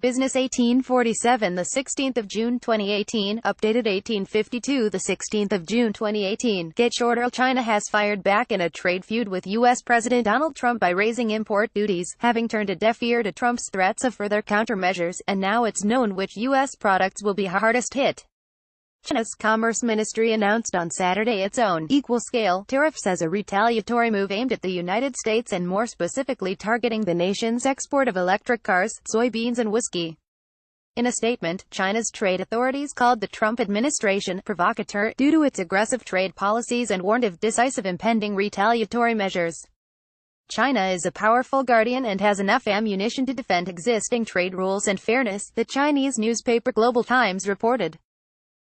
Business 1847 the 16th of June 2018, updated 1852 the 16th of June 2018. Get shorter. China has fired back in a trade feud with U.S. President Donald Trump by raising import duties, having turned a deaf ear to Trump's threats of further countermeasures, and now it's known which U.S. products will be hardest hit. China's Commerce Ministry announced on Saturday its own equal-scale tariffs as a retaliatory move aimed at the United States and more specifically targeting the nation's export of electric cars, soybeans and whiskey. In a statement, China's trade authorities called the Trump administration provocateur due to its aggressive trade policies and warned of decisive impending retaliatory measures. China is a powerful guardian and has enough ammunition to defend existing trade rules and fairness, the Chinese newspaper Global Times reported.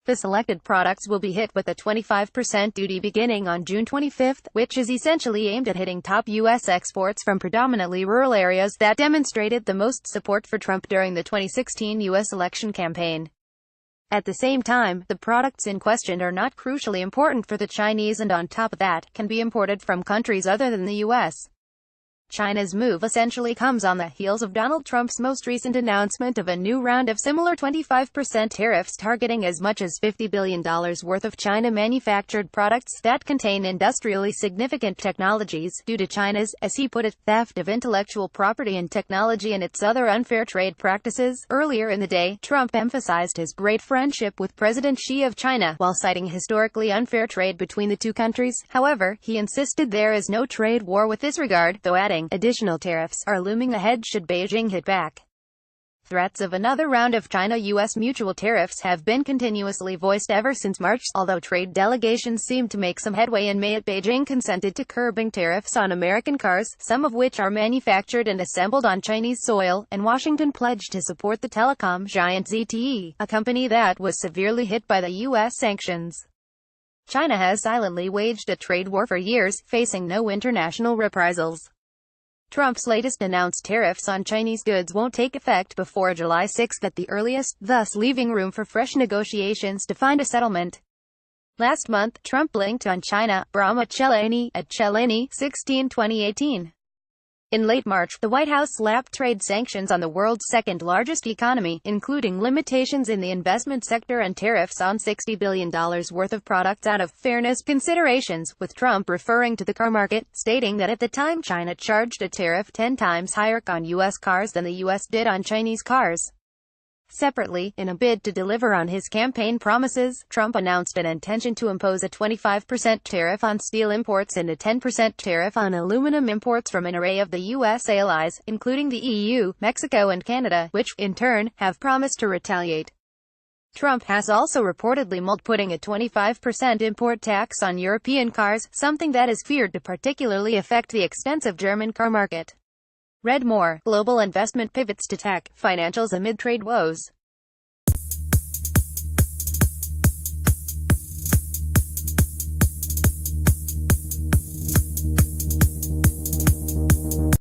The selected products will be hit with a 25% duty beginning on June 25, which is essentially aimed at hitting top U.S. exports from predominantly rural areas that demonstrated the most support for Trump during the 2016 U.S. election campaign. At the same time, the products in question are not crucially important for the Chinese and on top of that, can be imported from countries other than the U.S. China's move essentially comes on the heels of Donald Trump's most recent announcement of a new round of similar 25% tariffs targeting as much as $50 billion worth of China-manufactured products that contain industrially significant technologies, due to China's, as he put it, theft of intellectual property and technology and its other unfair trade practices. Earlier in the day, Trump emphasized his great friendship with President Xi of China, while citing historically unfair trade between the two countries. However, he insisted there is no trade war with this regard, though adding, additional tariffs are looming ahead should Beijing hit back. Threats of another round of China-US mutual tariffs have been continuously voiced ever since March, although trade delegations seemed to make some headway in May. Beijing consented to curbing tariffs on American cars, some of which are manufactured and assembled on Chinese soil, and Washington pledged to support the telecom giant ZTE, a company that was severely hit by the U.S. sanctions. China has silently waged a trade war for years, facing no international reprisals. Trump's latest announced tariffs on Chinese goods won't take effect before July 6 at the earliest, thus leaving room for fresh negotiations to find a settlement. Last month, Trump blinked on China, Brahma Chelani, at Chelani, 16, 2018. In late March, the White House slapped trade sanctions on the world's second-largest economy, including limitations in the investment sector and tariffs on $60 billion worth of products out of fairness considerations, with Trump referring to the car market, stating that at the time China charged a tariff 10 times higher on U.S. cars than the U.S. did on Chinese cars. Separately, in a bid to deliver on his campaign promises, Trump announced an intention to impose a 25% tariff on steel imports and a 10% tariff on aluminum imports from an array of the U.S. allies, including the EU, Mexico and Canada, which, in turn, have promised to retaliate. Trump has also reportedly mulled putting a 25% import tax on European cars, something that is feared to particularly affect the extensive German car market. Read more. Global investment pivots to tech, financials amid trade woes.